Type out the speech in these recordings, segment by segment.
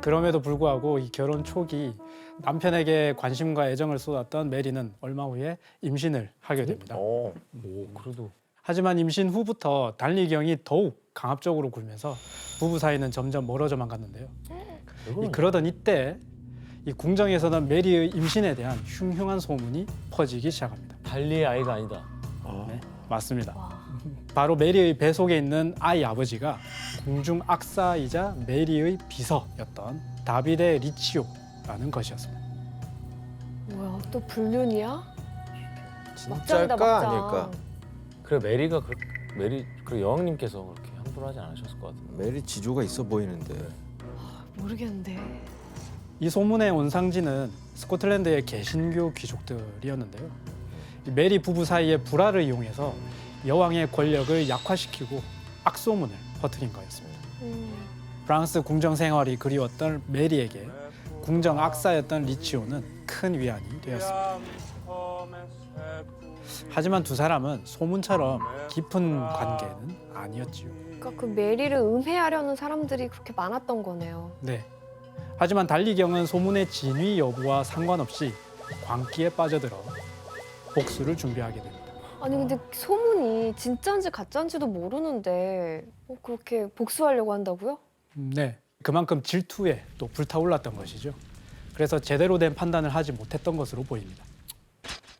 그럼에도 불구하고 이 결혼 초기 남편에게 관심과 애정을 쏟았던 메리는 얼마 후에 임신을 하게 됩니다. 오, 그래도. 하지만 임신 후부터 달리경이 더욱 강압적으로 굴면서 부부 사이는 점점 멀어져만 갔는데요. 그러던 이때 이 궁정에서는 메리의 임신에 대한 흉흉한 소문이 퍼지기 시작합니다. 달리의 아이가 아니다. 네, 맞습니다. 바로 메리의 배 속에 있는 아이 아버지가 궁중 악사이자 메리의 비서였던 다비데 리치오라는 것이었습니다. 뭐야, 또 불륜이야? 진짜일까 막장. 아닐까? 그래 메리가 그 여왕님께서 그렇게 함부로 하지 않으셨을 것 같은데. 메리 지조가 있어 보이는데. 모르겠는데. 이 소문의 온상지는 스코틀랜드의 개신교 귀족들이었는데요. 이 메리 부부 사이의 불화를 이용해서 여왕의 권력을 약화시키고 악소문을 퍼뜨린 거였습니다. 프랑스 궁정 생활이 그리웠던 메리에게 궁정 악사였던 리치오는 큰 위안이 되었습니다. 하지만 두 사람은 소문처럼 깊은 관계는 아니었지요. 그러니까 그 메리를 음해하려는 사람들이 그렇게 많았던 거네요. 네. 하지만 달리경은 소문의 진위 여부와 상관없이 광기에 빠져들어 복수를 준비하게 됩니다. 아니 근데 소문이 진짜인지 가짜인지도 모르는데 그렇게 복수하려고 한다고요? 네. 그만큼 질투에 또 불타올랐던 것이죠. 그래서 제대로 된 판단을 하지 못했던 것으로 보입니다.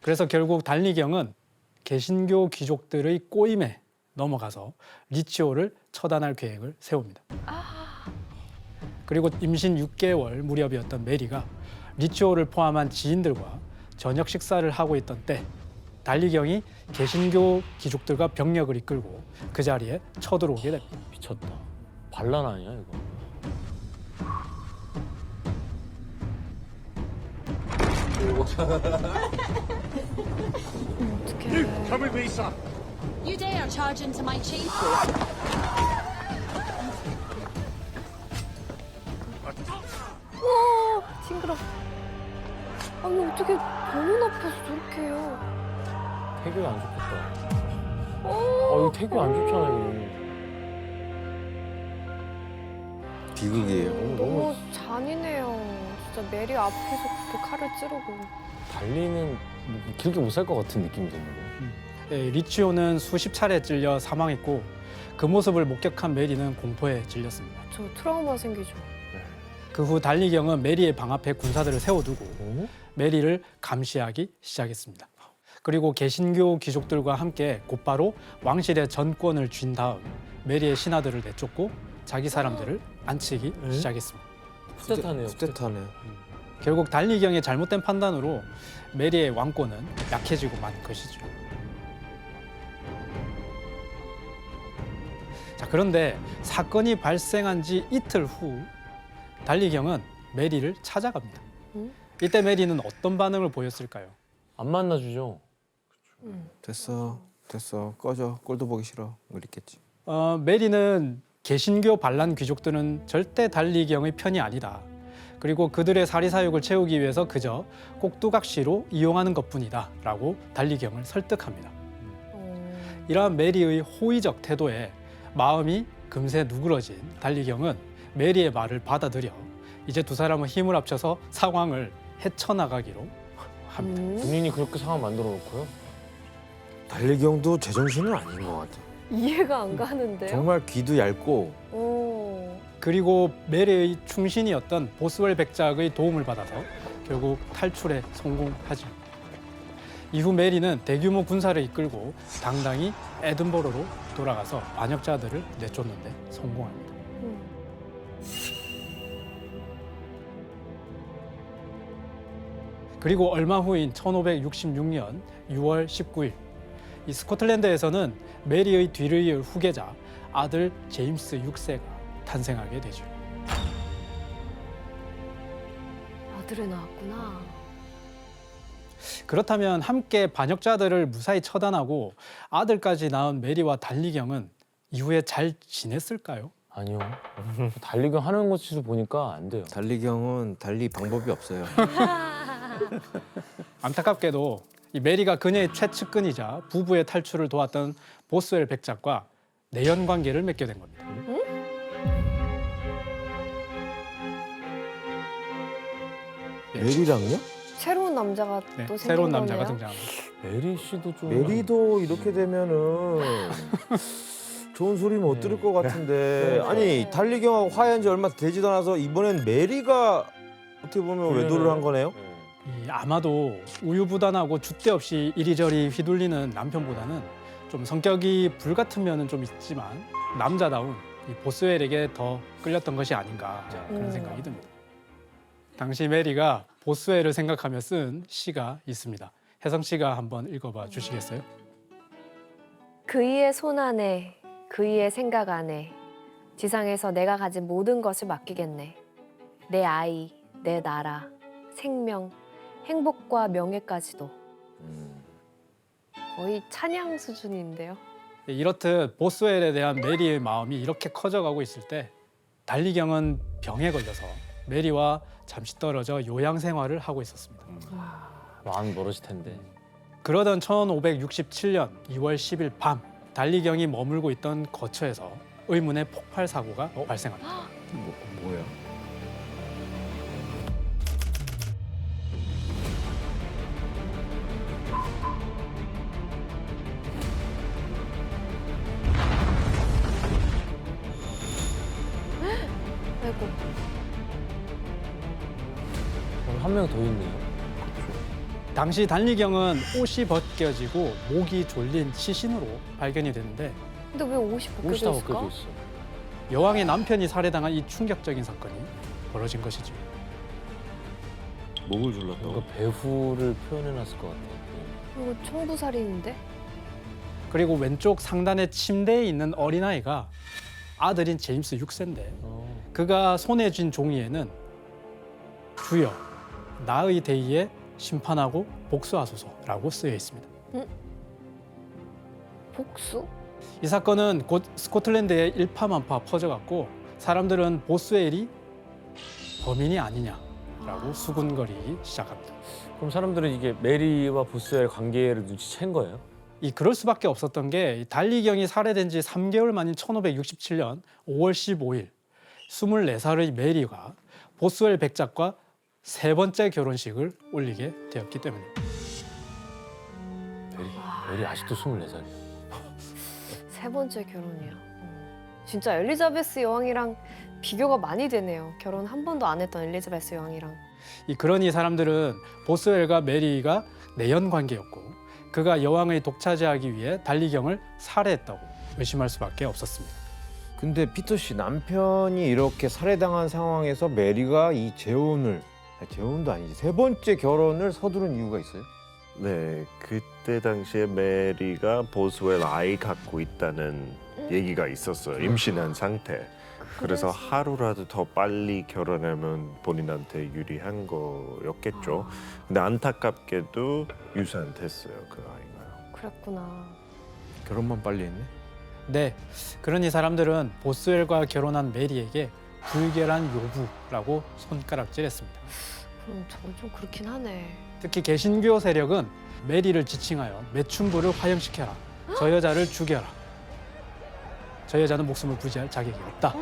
그래서 결국 달리경은 개신교 귀족들의 꼬임에 넘어가서 리치오를 처단할 계획을 세웁니다. 그리고 임신 6개월 무렵이었던 메리가 리치오를 포함한 지인들과 저녁 식사를 하고 있던 때 달리경이 개신교 귀족들과 병력을 이끌고 그 자리에 쳐들어오게 됩니다. 미쳤다. 반란 아니야 이거? 어떡해. You dare charge into my chief? 징그러. 아니 어떻게 보는 앞에서 저렇게 해요? 태교이 안 좋겠다. 이거 태교 안 좋잖아요. 비극이에요. 너무 잔인해요. 진짜 메리 앞에서 그렇게 칼을 찌르고. 달리는 길게 못 살 것 같은 느낌이 드는데. 리치오는 수십 차례 찔려 사망했고 그 모습을 목격한 메리는 공포에 질렸습니다. 저 트라우마 생기죠. 그 후 달리경은 메리의 방 앞에 군사들을 세워두고 어? 메리를 감시하기 시작했습니다. 그리고 개신교 귀족들과 함께 곧바로 왕실의 전권을 쥔 다음 메리의 신하들을 내쫓고 자기 사람들을 안치기 시작했습니다. 풋풋하네요. 풋풋하네. 결국 달리경의 잘못된 판단으로 메리의 왕권은 약해지고 만 것이죠. 자, 그런데 사건이 발생한 지 이틀 후 달리경은 메리를 찾아갑니다. 이때 메리는 어떤 반응을 보였을까요? 안 만나주죠. 됐어. 꺼져. 꼴도 보기 싫어. 뭐 이랬겠지. 메리는 개신교 반란 귀족들은 절대 달리경의 편이 아니다. 그리고 그들의 사리사욕을 채우기 위해서 그저 꼭두각시로 이용하는 것뿐이다 라고 달리경을 설득합니다. 이러한 메리의 호의적 태도에 마음이 금세 누그러진 달리경은 메리의 말을 받아들여 이제 두 사람은 힘을 합쳐서 상황을 헤쳐나가기로 합니다. 본인이 그렇게 상황 만들어 놓고요. 달리경도 제정신은 아닌 것 같아. 이해가 안 가는데요? 정말 귀도 얇고 그리고 메리의 충신이었던 보스웰 백작의 도움을 받아서 결국 탈출에 성공하죠. 이후 메리는 대규모 군사를 이끌고 당당히 에든버러로 돌아가서 반역자들을 내쫓는데 성공합니다. 그리고 얼마 후인 1566년 6월 19일 이 스코틀랜드에서는 메리의 뒤를 이을 후계자 아들 제임스 6세가 탄생하게 되죠. 아들을 낳았구나. 그렇다면 함께 반역자들을 무사히 처단하고 아들까지 낳은 메리와 달리경은 이후에 잘 지냈을까요? 아니요. 달리경 하는 것을 보니까 안 돼요. 달리경은 달리 방법이 없어요. 안타깝게도 이 메리가 그녀의 최측근이자 부부의 탈출을 도왔던 보스웰 백작과 내연 관계를 맺게 된 겁니다. 메리랑요? 새로운 남자가 네, 또 생긴 새로운 거네요. 남자가 등장합니다. 메리 씨도 좀 메리도 이렇게 되면은 좋은 소리 못 들을 것 같은데 아니 달리경하고 화해한 지 얼마 되지도 않아서 이번엔 메리가 어떻게 보면 외도를 한 거네요? 아마도 우유부단하고 줏대 없이 이리저리 휘둘리는 남편보다는 좀 성격이 불같은 면은 좀 있지만 남자다운 이 보스웰에게 더 끌렸던 것이 아닌가 그런 생각이 듭니다. 당시 메리가 보스웰을 생각하며 쓴 시가 있습니다. 혜성 씨가 한번 읽어봐 주시겠어요? 그이의 손 안에 그이의 생각 안에 지상에서 내가 가진 모든 것을 맡기겠네. 내 아이, 내 나라, 생명, 행복과 명예까지도. 거의 찬양 수준인데요. 이렇듯 보스웰에 대한 메리의 마음이 이렇게 커져가고 있을 때 달리경은 병에 걸려서 메리와 잠시 떨어져 요양 생활을 하고 있었습니다. 마음이 멀어질 텐데. 그러던 1567년 2월 10일 밤 달리경이 머물고 있던 거처에서 의문의 폭발 사고가 발생합니다. 뭐야? 아이고. 한 명 더 있네요. 당시 달리경은 옷이 벗겨지고 목이 졸린 시신으로 발견이 되는데 근데 왜 옷이 옷이 다 벗겨져 벗겨져 있을까? 있어. 여왕의 남편이 살해당한 이 충격적인 사건이 벌어진 것이죠. 목을 뭔가 졸랐다고? 배후를 표현해놨을 것 같아. 이거 청부살인인데? 그리고 왼쪽 상단의 침대에 있는 어린아이가 아들인 제임스 6세인데 그가 손에 쥔 종이에는 주여 나의 대의에 심판하고 복수하소서라고 쓰여 있습니다. 복수? 이 사건은 곧 스코틀랜드에 일파만파 퍼져갔고 사람들은 보스웰이 범인이 아니냐라고 수군거리기 시작합니다. 그럼 사람들은 이게 메리와 보스웰 관계를 눈치챈 거예요? 그럴 수밖에 없었던 게 달리경이 살해된 지 3개월 만인 1567년 5월 15일 24살의 메리가 보스웰 백작과 세 번째 결혼식을 올리게 되었기 때문입니다. 메리 아직도 24살이야. 세 번째 결혼이야. 진짜 엘리자베스 여왕이랑 비교가 많이 되네요. 결혼 한 번도 안 했던 엘리자베스 여왕이랑. 그러니 사람들은 보스웰과 메리가 내연 관계였고 그가 여왕을 독차지하기 위해 달리경을 살해했다고 의심할 수밖에 없었습니다. 근데 피터 씨 남편이 이렇게 살해당한 상황에서 메리가 이 재혼도 아니지 세 번째 결혼을 서두른 이유가 있어요? 네, 그때 당시에 메리가 보스웰 아이 갖고 있다는 얘기가 있었어요. 임신한 상태. 그래서 하루라도 더 빨리 결혼하면 본인한테 유리한 거였겠죠. 근데 안타깝게도 유산됐어요, 그 아이가요. 그랬구나. 결혼만 빨리 했네? 네, 그러니 사람들은 보스웰과 결혼한 메리에게 불결한 요부라고 손가락질했습니다. 그럼 저건 좀 그렇긴 하네. 특히 개신교 세력은 메리를 지칭하여 매춘부를 화형시켜라. 저 여자를 죽여라. 저 여자는 목숨을 부지할 자격이 없다.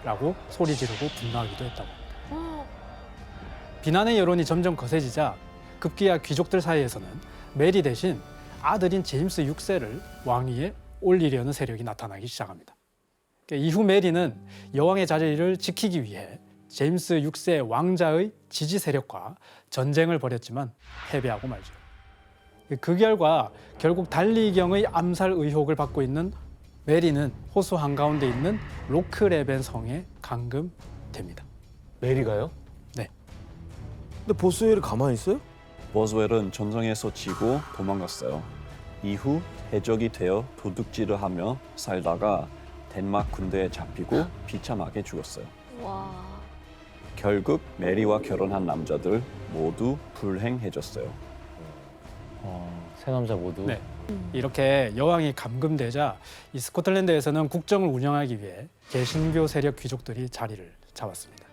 라고 소리 지르고 분노하기도 했다고 합니다. 비난의 여론이 점점 거세지자 급기야 귀족들 사이에서는 메리 대신 아들인 제임스 6세를 왕위에 올리려는 세력이 나타나기 시작합니다. 이후 메리는 여왕의 자리를 지키기 위해 제임스 6세 왕자의 지지 세력과 전쟁을 벌였지만 패배하고 말죠. 그 결과 결국 달리경의 암살 의혹을 받고 있는 메리는 호수 한가운데 있는 로크레벤 성에 감금됩니다. 메리가요? 네. 근데 보스웰이 가만히 있어요? 보스웰은 전쟁에서 지고 도망갔어요. 이후 해적이 되어 도둑질을 하며 살다가 덴마크 군대에 잡히고 비참하게 죽었어요. 와. 결국 메리와 결혼한 남자들 모두 불행해졌어요. 세 남자 모두. 네. 이렇게 여왕이 감금되자 이 스코틀랜드에서는 국정을 운영하기 위해 개신교 세력 귀족들이 자리를 잡았습니다.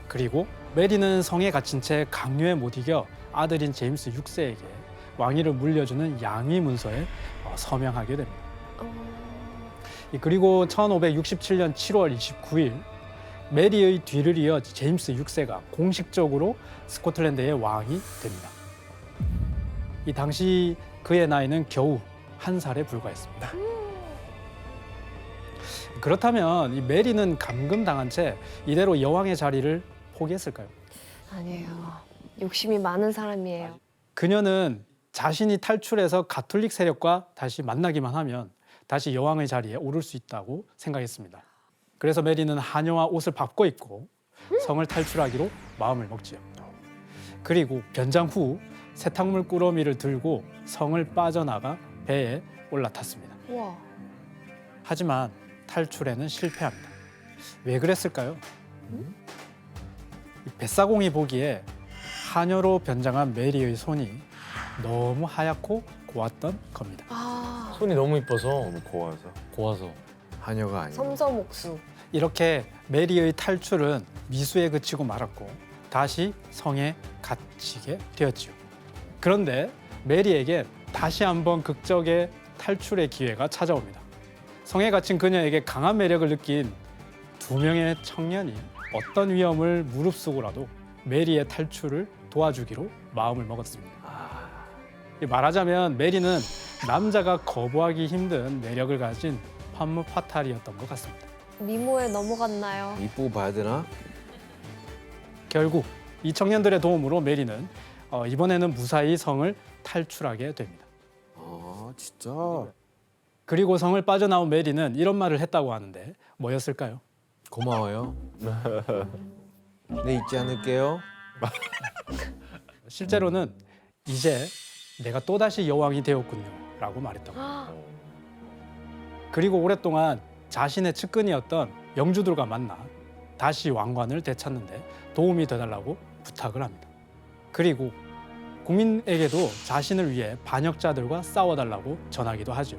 그리고 메리는 성에 갇힌 채 강요에 못 이겨 아들인 제임스 6세에게 왕위를 물려주는 양위 문서에 서명하게 됩니다. 그리고 1567년 7월 29일 메리의 뒤를 이어 제임스 6세가 공식적으로 스코틀랜드의 왕이 됩니다. 이 당시 그의 나이는 겨우 1살에 불과했습니다. 그렇다면 이 메리는 감금당한 채 이대로 여왕의 자리를 포기했을까요? 아니에요. 욕심이 많은 사람이에요. 그녀는 자신이 탈출해서 가톨릭 세력과 다시 만나기만 하면 다시 여왕의 자리에 오를 수 있다고 생각했습니다. 그래서 메리는 한여와 옷을 바꿔 입고 성을 탈출하기로 마음을 먹지요. 그리고 변장 후 세탁물 꾸러미를 들고 성을 빠져나가 배에 올라탔습니다. 우와. 하지만 탈출에는 실패합니다. 왜 그랬을까요? 이 뱃사공이 보기에 하녀로 변장한 메리의 손이 너무 하얗고 고왔던 겁니다. 아, 손이 너무 이뻐서 너무 고와서. 고와서. 한여가 아니고. 섬섬옥수. 이렇게 메리의 탈출은 미수에 그치고 말았고 다시 성에 갇히게 되었지요. 그런데 메리에게 다시 한번 극적의 탈출의 기회가 찾아옵니다. 성에 갇힌 그녀에게 강한 매력을 느낀 2명의 청년이 어떤 위험을 무릅쓰고라도 메리의 탈출을 도와주기로 마음을 먹었습니다. 말하자면 메리는 남자가 거부하기 힘든 매력을 가진 판무 파탈이었던 것 같습니다. 미모에 넘어갔나요? 이쁘고 봐야 되나? 결국 이 청년들의 도움으로 메리는 이번에는 무사히 성을 탈출하게 됩니다. 아 진짜. 그리고 성을 빠져나온 메리는 이런 말을 했다고 하는데 뭐였을까요? 고마워요. 네 잊지 않을게요. 실제로는 이제 내가 또다시 여왕이 되었군요 라고 말했다고 합니다. 그리고 오랫동안 자신의 측근이었던 영주들과 만나 다시 왕관을 되찾는데 도움이 되달라고 부탁을 합니다. 그리고 국민에게도 자신을 위해 반역자들과 싸워달라고 전하기도 하죠.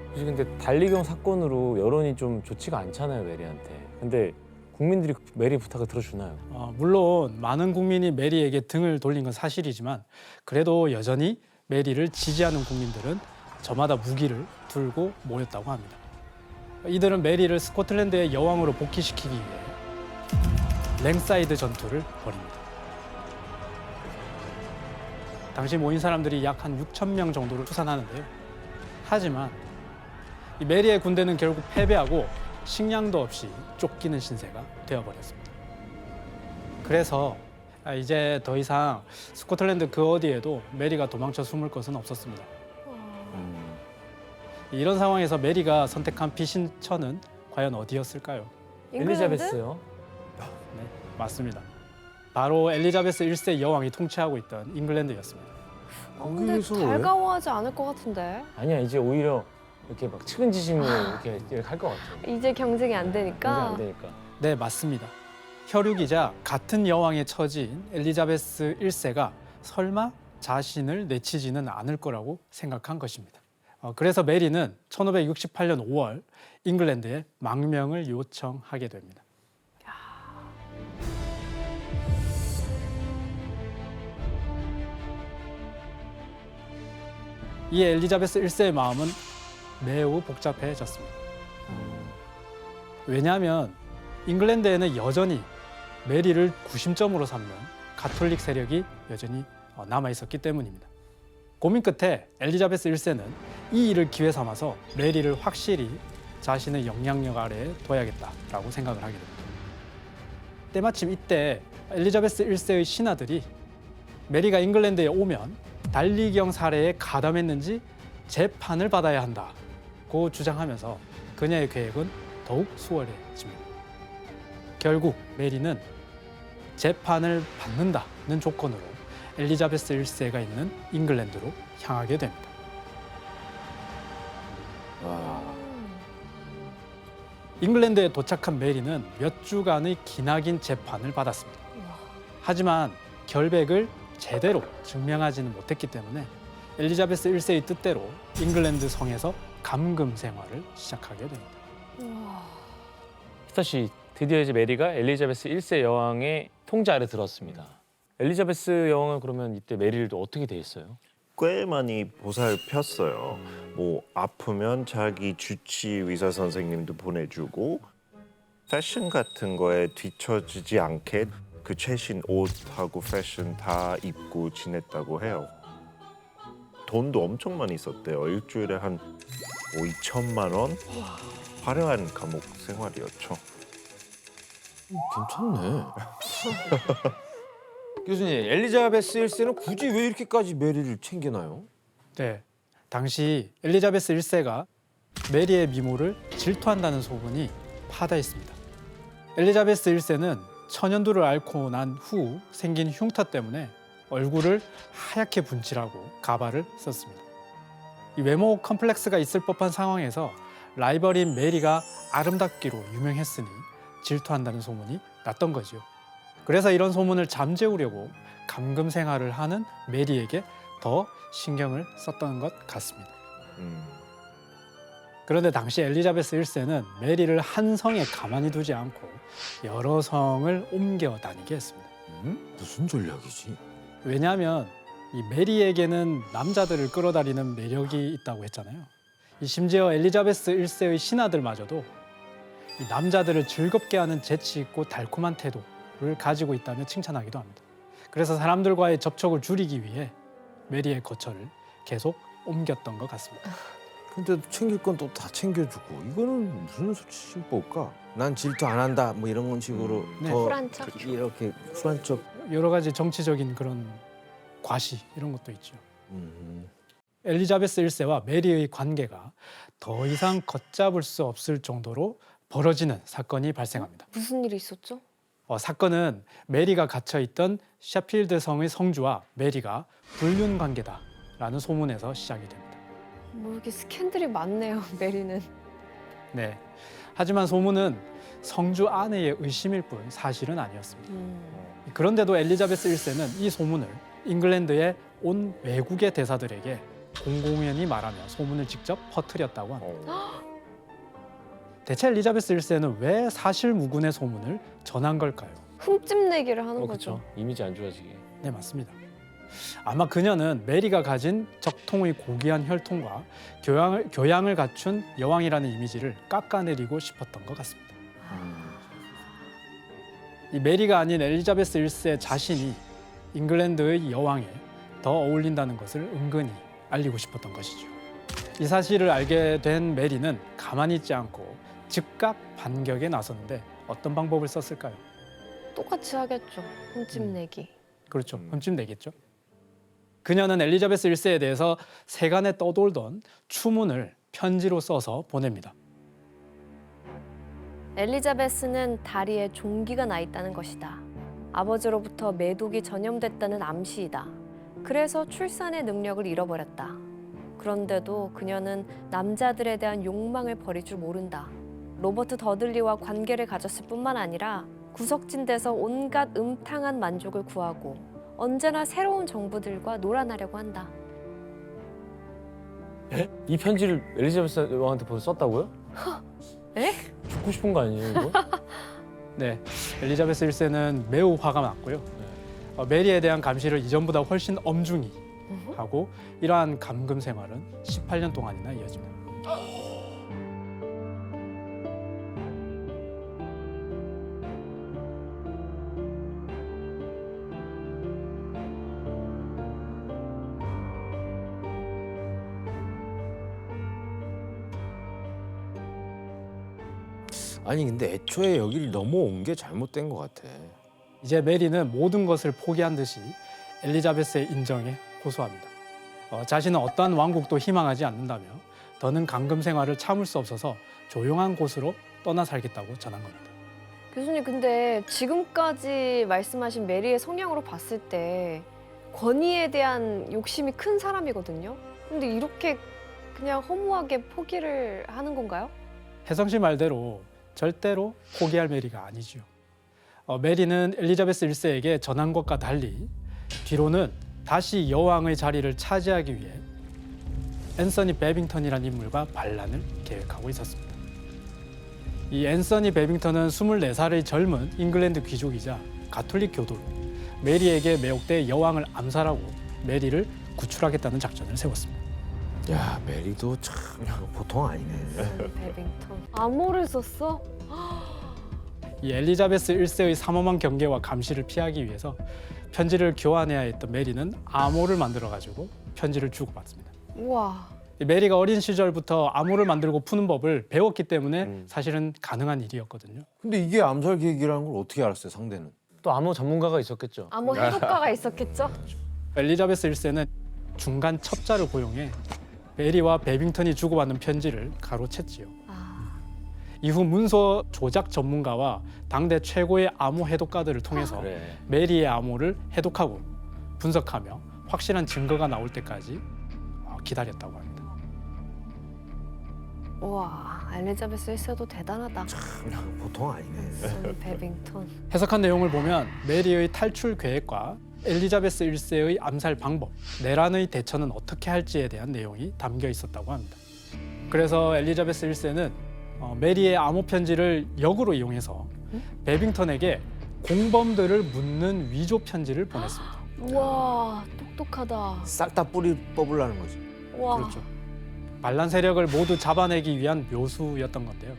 혹시 근데 달리경 사건으로 여론이 좀 좋지가 않잖아요, 메리한테. 근데 국민들이 메리 부탁을 들어주나요? 물론 많은 국민이 메리에게 등을 돌린 건 사실이지만 그래도 여전히 메리를 지지하는 국민들은 저마다 무기를 들고 모였다고 합니다. 이들은 메리를 스코틀랜드의 여왕으로 복귀시키기 위해 랭사이드 전투를 벌입니다. 당시 모인 사람들이 약 한 6천 명 정도를 추산하는데요. 하지만 이 메리의 군대는 결국 패배하고 식량도 없이 쫓기는 신세가 되어버렸습니다. 그래서 이제 더 이상 스코틀랜드 그 어디에도 메리가 도망쳐 숨을 것은 없었습니다. 이런 상황에서 메리가 선택한 피신처는 과연 어디였을까요? 엘리자베스요. 네, 맞습니다. 바로 엘리자베스 1세 여왕이 통치하고 있던 잉글랜드였습니다. 근데 거기서 왜? 달가워하지 않을 것 같은데. 아니야, 이제 오히려 이렇게 막 측은지심으로 이렇게 할 것 같아요. 이제 경쟁이 안 되니까. 안 되니까. 네, 맞습니다. 혈육이자 같은 여왕의 처지인 엘리자베스 1세가 설마 자신을 내치지는 않을 거라고 생각한 것입니다. 그래서 메리는 1568년 5월 잉글랜드에 망명을 요청하게 됩니다. 이 엘리자베스 1세의 마음은 매우 복잡해졌습니다. 왜냐하면 잉글랜드에는 여전히 메리를 구심점으로 삼는 가톨릭 세력이 여전히 남아 있었기 때문입니다. 고민 끝에 엘리자베스 1세는 이 일을 기회 삼아서 메리를 확실히 자신의 영향력 아래에 둬야겠다라고 생각을 하게 됩니다. 때마침 이때 엘리자베스 1세의 신하들이 메리가 잉글랜드에 오면 달리경 살해에 가담했는지 재판을 받아야 한다고 주장하면서 그녀의 계획은 더욱 수월해집니다. 결국 메리는 재판을 받는다는 조건으로 엘리자베스 1세가 있는 잉글랜드로 향하게 됩니다. 잉글랜드에 도착한 메리는 몇 주간의 기나긴 재판을 받았습니다. 하지만 결백을 제대로 증명하지는 못했기 때문에 엘리자베스 1세의 뜻대로 잉글랜드 성에서 감금 생활을 시작하게 됩니다. 스타 씨, 드디어 이제 메리가 엘리자베스 1세 여왕의 통제 아래 들었습니다. 엘리자베스 여왕은 그러면 이때 메리를 어떻게 대했어요? 꽤 많이 보살폈어요. 뭐 아프면 자기 주치 의사 선생님도 보내주고 패션 같은 거에 뒤처지지 않게 그 최신 옷하고 패션 다 입고 지냈다고 해요. 돈도 엄청 많이 썼대요. 일주일에 한 2천만 원? 화려한 감옥 생활이었죠. 괜찮네. 교수님, 엘리자베스 1세는 굳이 왜 이렇게까지 메리를 챙겨나요? 네, 당시 엘리자베스 1세가 메리의 미모를 질투한다는 소문이 파다했습니다. 엘리자베스 1세는 천연두를 앓고 난 후 생긴 흉터 때문에 얼굴을 하얗게 분칠하고 가발을 썼습니다. 이 외모 컴플렉스가 있을 법한 상황에서 라이벌인 메리가 아름답기로 유명했으니 질투한다는 소문이 났던 거죠. 그래서 이런 소문을 잠재우려고 감금 생활을 하는 메리에게 더 신경을 썼던 것 같습니다. 그런데 당시 엘리자베스 1세는 메리를 한 성에 가만히 두지 않고 여러 성을 옮겨 다니게 했습니다. 무슨 전략이지? 왜냐하면 이 메리에게는 남자들을 끌어다니는 매력이 있다고 했잖아요. 이 심지어 엘리자베스 1세의 신하들마저도 이 남자들을 즐겁게 하는 재치 있고 달콤한 태도를 가지고 있다며 칭찬하기도 합니다. 그래서 사람들과의 접촉을 줄이기 위해 메리의 거처를 계속 옮겼던 것 같습니다. 근데 챙길 건 또 다 챙겨주고 이거는 무슨 심보일까? 난 질투 안 한다 뭐 이런 식으로 네. 더 쿨한 척? 이렇게 쿨한 척. 여러 가지 정치적인 그런 과시 이런 것도 있죠. 음. 엘리자베스 1세와 메리의 관계가 더 이상 걷잡을 수 없을 정도로 벌어지는 사건이 발생합니다. 무슨 일이 있었죠? 사건은 메리가 갇혀있던 셰필드 성의 성주와 메리가 불륜 관계다라는 소문에서 시작이 됩니다. 뭐 이렇게 스캔들이 많네요, 메리는. 네. 하지만 소문은 성주 아내의 의심일 뿐 사실은 아니었습니다. 그런데도 엘리자베스 1세는 이 소문을 잉글랜드의 온 외국의 대사들에게 공공연히 말하며 소문을 직접 퍼뜨렸다고 합니다. 대체 엘리자베스 1세는 왜 사실무근의 소문을 전한 걸까요? 흠집내기를 하는 거죠. 그렇죠. 이미지 안 좋아지게. 네, 맞습니다. 아마 그녀는 메리가 가진 적통의 고귀한 혈통과 교양을 갖춘 여왕이라는 이미지를 깎아내리고 싶었던 것 같습니다. 이 메리가 아닌 엘리자베스 1세 자신이 잉글랜드의 여왕에 더 어울린다는 것을 은근히 알리고 싶었던 것이죠. 이 사실을 알게 된 메리는 가만히 있지 않고 즉각 반격에 나섰는데 어떤 방법을 썼을까요? 똑같이 하겠죠, 흠집내기. 그렇죠. 흠집 내겠죠. 그녀는 엘리자베스 1세에 대해서 세간에 떠돌던 추문을 편지로 써서 보냅니다. 엘리자베스는 다리에 종기가 나 있다는 것이다. 아버지로부터 매독이 전염됐다는 암시이다. 그래서 출산의 능력을 잃어버렸다. 그런데도 그녀는 남자들에 대한 욕망을 버릴 줄 모른다. 로버트 더들리와 관계를 가졌을 뿐만 아니라 구석진 데서 온갖 음탕한 만족을 구하고 언제나 새로운 정부들과 놀아나려고 한다. 이 편지를 엘리자베스 왕한테 벌써 썼다고요? 에? 죽고 싶은 거 아니에요, 이거? 네, 엘리자베스 1세는 매우 화가 났고요. 메리에 대한 감시를 이전보다 훨씬 엄중히 하고 이러한 감금 생활은 18년 동안이나 이어집니다. 아니 근데 애초에 여기를 넘어온 게 잘못된 것 같아. 이제 메리는 모든 것을 포기한 듯이 엘리자베스의 인정에 호소합니다. 자신은 어떠한 왕국도 희망하지 않는다며 더는 감금 생활을 참을 수 없어서 조용한 곳으로 떠나 살겠다고 전한 겁니다. 교수님, 근데 지금까지 말씀하신 메리의 성향으로 봤을 때 권위에 대한 욕심이 큰 사람이거든요. 근데 이렇게 그냥 허무하게 포기를 하는 건가요? 혜성 씨 말대로 절대로 포기할 메리가 아니죠. 메리는 엘리자베스 1세에게 전한 것과 달리 뒤로는 다시 여왕의 자리를 차지하기 위해 앤서니 베빙턴이라는 인물과 반란을 계획하고 있었습니다. 이 앤서니 베빙턴은 24살의 젊은 잉글랜드 귀족이자 가톨릭 교도로 메리에게 매혹돼 여왕을 암살하고 메리를 구출하겠다는 작전을 세웠습니다. 야 메리도 참 보통 아니네. 베빙턴. 암호를 썼어? 이 엘리자베스 1세의 삼엄한 경계와 감시를 피하기 위해서 편지를 교환해야 했던 메리는 암호를 만들어 가지고 편지를 주고받습니다. 우와. 이 메리가 어린 시절부터 암호를 만들고 푸는 법을 배웠기 때문에 사실은 가능한 일이었거든요. 근데 이게 암살 계획이라는 걸 어떻게 알았어요, 상대는? 또 암호 전문가가 있었겠죠. 암호 해독가가 있었겠죠? 엘리자베스 1세는 중간 첩자를 고용해 메리와 베빙턴이 주고받는 편지를 가로챘지요. 아, 이후 문서 조작 전문가와 당대 최고의 암호 해독가들을 통해서 그래. 메리의 암호를 해독하고 분석하며 확실한 증거가 나올 때까지 기다렸다고 합니다. 우와, 엘리자베스 1세도 대단하다. 보통 아니네. 손 베빙턴. 해석한 내용을 보면 메리의 탈출 계획과 엘리자베스 1세의 암살 방법, 내란의 대처는 어떻게 할지에 대한 내용이 담겨 있었다고 합니다. 그래서 엘리자베스 1세는 메리의 암호 편지를 역으로 이용해서 베빙턴에게 공범들을 묻는 위조 편지를 보냈습니다. 우와, 똑똑하다. 싹 다 뿌리 뽑으려는 거지. 우와. 그렇죠. 반란 세력을 모두 잡아내기 위한 묘수였던 건데요.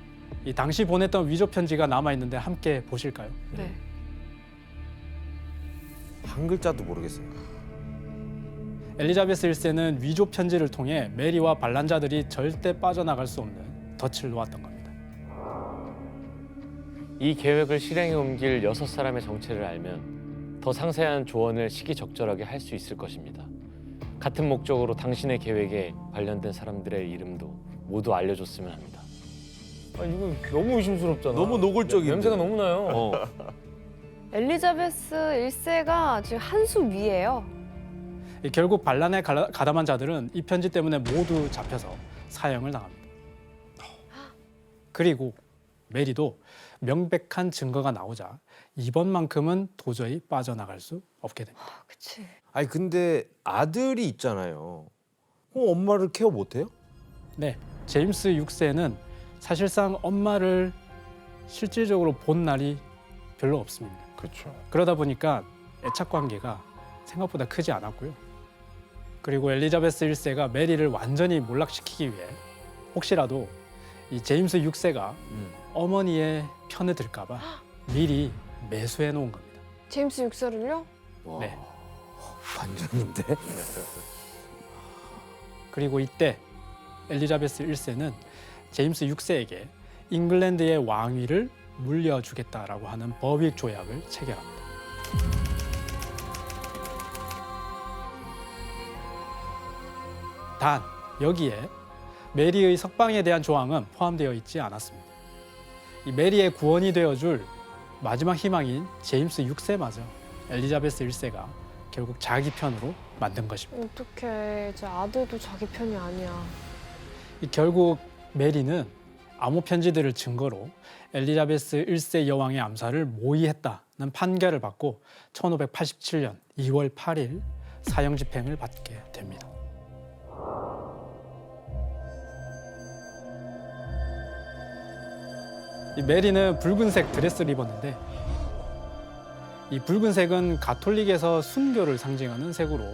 이 당시 보냈던 위조 편지가 남아 있는데 함께 보실까요? 네. 한 글자도 모르겠어요. 엘리자베스 1세는 위조 편지를 통해 메리와 반란자들이 절대 빠져나갈 수 없는 덫을 놓았던 겁니다. 이 계획을 실행에 옮길 6사람의 정체를 알면 더 상세한 조언을 시기적절하게 할 수 있을 것입니다. 같은 목적으로 당신의 계획에 관련된 사람들의 이름도 모두 알려줬으면 합니다. 아 이거 너무 의심스럽잖아. 너무 노골적인데. 냄새가 너무 나요. 엘리자베스 1세가 지금 한 수 위예요. 결국 반란에 가담한 자들은 이 편지 때문에 모두 잡혀서 사형을 당합니다. 그리고 메리도 명백한 증거가 나오자 이번만큼은 도저히 빠져나갈 수 없게 됩니다. 그치. 아니 근데 아들이 있잖아요. 그럼 엄마를 케어 못해요? 네, 제임스 6세는 사실상 엄마를 실질적으로 본 날이 별로 없습니다. 그렇죠. 그러다 보니까 애착 관계가 생각보다 크지 않았고요. 그리고 엘리자베스 1세가 메리를 완전히 몰락시키기 위해 혹시라도 이 제임스 6세가 어머니의 편에 들까 봐 미리 매수해 놓은 겁니다. 제임스 6세를요? 네. 반전인데. 그리고 이때 엘리자베스 1세는 제임스 6세에게 잉글랜드의 왕위를 물려주겠다라고 하는 법익 조약을 체결합니다. 단 여기에 메리의 석방에 대한 조항은 포함되어 있지 않았습니다. 이 메리의 구원이 되어줄 마지막 희망인 제임스 6세마저 엘리자베스 1세가 결국 자기 편으로 만든 것입니다. 어떡해. 제 아들도 자기 편이 아니야. 결국 메리는 암호 편지들을 증거로 엘리자베스 1세 여왕의 암살을 모의했다는 판결을 받고 1587년 2월 8일 사형 집행을 받게 됩니다. 이 메리는 붉은색 드레스를 입었는데 이 붉은색은 가톨릭에서 순교를 상징하는 색으로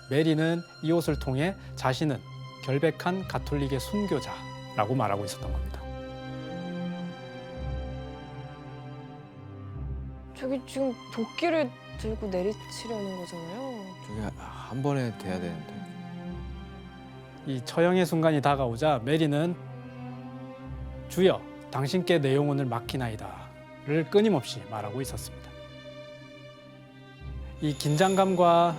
메리는 이 옷을 통해 자신은 결백한 가톨릭의 순교자라고 말하고 있었던 겁니다. 저기 지금 도끼를 들고 내리치려는 거잖아요. 저게 한 번에 돼야 되는데. 이 처형의 순간이 다가오자 메리는 주여 당신께 내 영혼을 맡기나이다를 끊임없이 말하고 있었습니다. 이 긴장감과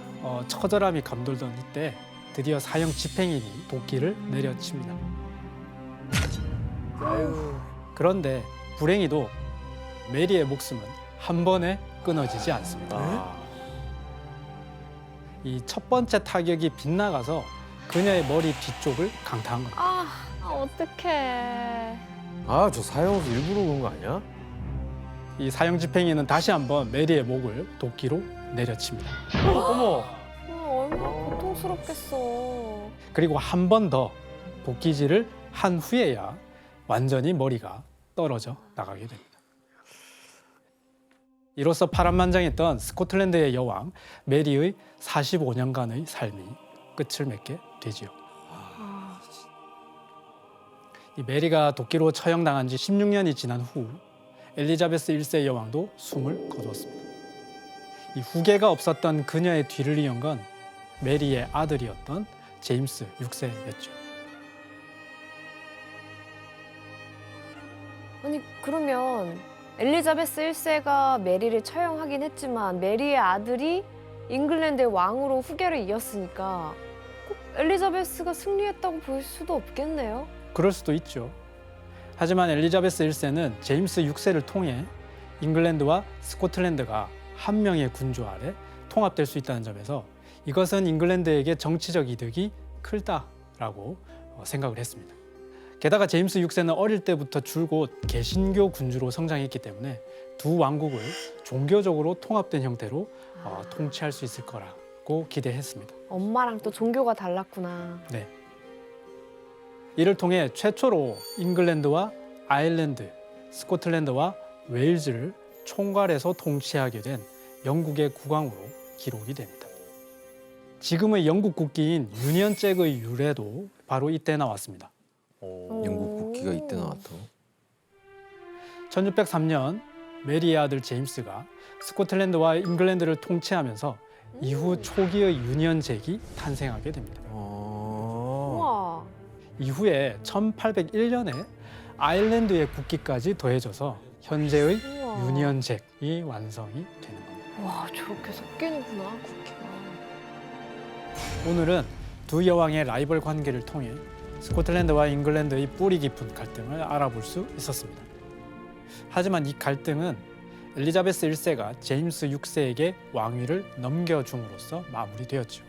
처절함이 감돌던 이때 드디어 사형 집행인이 도끼를 내려칩니다. 그런데 불행히도 메리의 목숨은 한 번에 끊어지지 않습니다. 이 첫 번째 타격이 빗나가서 그녀의 머리 뒤쪽을 강타한 겁니다. 어떡해. 아, 저 사형수 일부러 그런 거 아니야? 이 사형 집행인은 다시 한번 메리의 목을 도끼로 내려칩니다. 어머. 얼마나 고통스럽겠어. 그리고 한 번 더 도끼질을 한 후에야 완전히 머리가 떨어져 나가게 됩니다. 이로써 파란만장했던 스코틀랜드의 여왕 메리의 45년간의 삶이 끝을 맺게 되지요. 이 메리가 도끼로 처형당한 지 16년이 지난 후 엘리자베스 1세 여왕도 숨을 거두었습니다. 이 후계가 없었던 그녀의 뒤를 이은 건 메리의 아들이었던 제임스 6세였죠. 아니 그러면 엘리자베스 1세가 메리를 처형하긴 했지만 메리의 아들이 잉글랜드의 왕으로 후계를 이었으니까 꼭 엘리자베스가 승리했다고 볼 수도 없겠네요. 그럴 수도 있죠. 하지만 엘리자베스 1세는 제임스 6세를 통해 잉글랜드와 스코틀랜드가 한 명의 군주 아래 통합될 수 있다는 점에서 이것은 잉글랜드에게 정치적 이득이 크다라고 생각을 했습니다. 게다가 제임스 6세는 어릴 때부터 줄곧 개신교 군주로 성장했기 때문에 두 왕국을 종교적으로 통합된 형태로 통치할 수 있을 거라고 기대했습니다. 엄마랑 또 종교가 달랐구나. 네. 이를 통해 최초로 잉글랜드와 아일랜드, 스코틀랜드와 웨일즈를 총괄해서 통치하게 된 영국의 국왕으로 기록이 됩니다. 지금의 영국 국기인 유니언 잭의 유래도 바로 이때 나왔습니다. 영국 국기가 이때 나왔다고? 1603년 메리의 아들 제임스가 스코틀랜드와 잉글랜드를 통치하면서 이후 초기의 유니언 잭이 탄생하게 됩니다. 우와. 이후에 1801년에 아일랜드의 국기까지 더해져서 현재의 우와. 유니언 잭이 완성이 되는 겁니다. 와 저렇게 섞이는구나 국기가. 오늘은 두 여왕의 라이벌 관계를 통해 스코틀랜드와 잉글랜드의 뿌리 깊은 갈등을 알아볼 수 있었습니다. 하지만 이 갈등은 엘리자베스 1세가 제임스 6세에게 왕위를 넘겨줌으로써 마무리되었죠.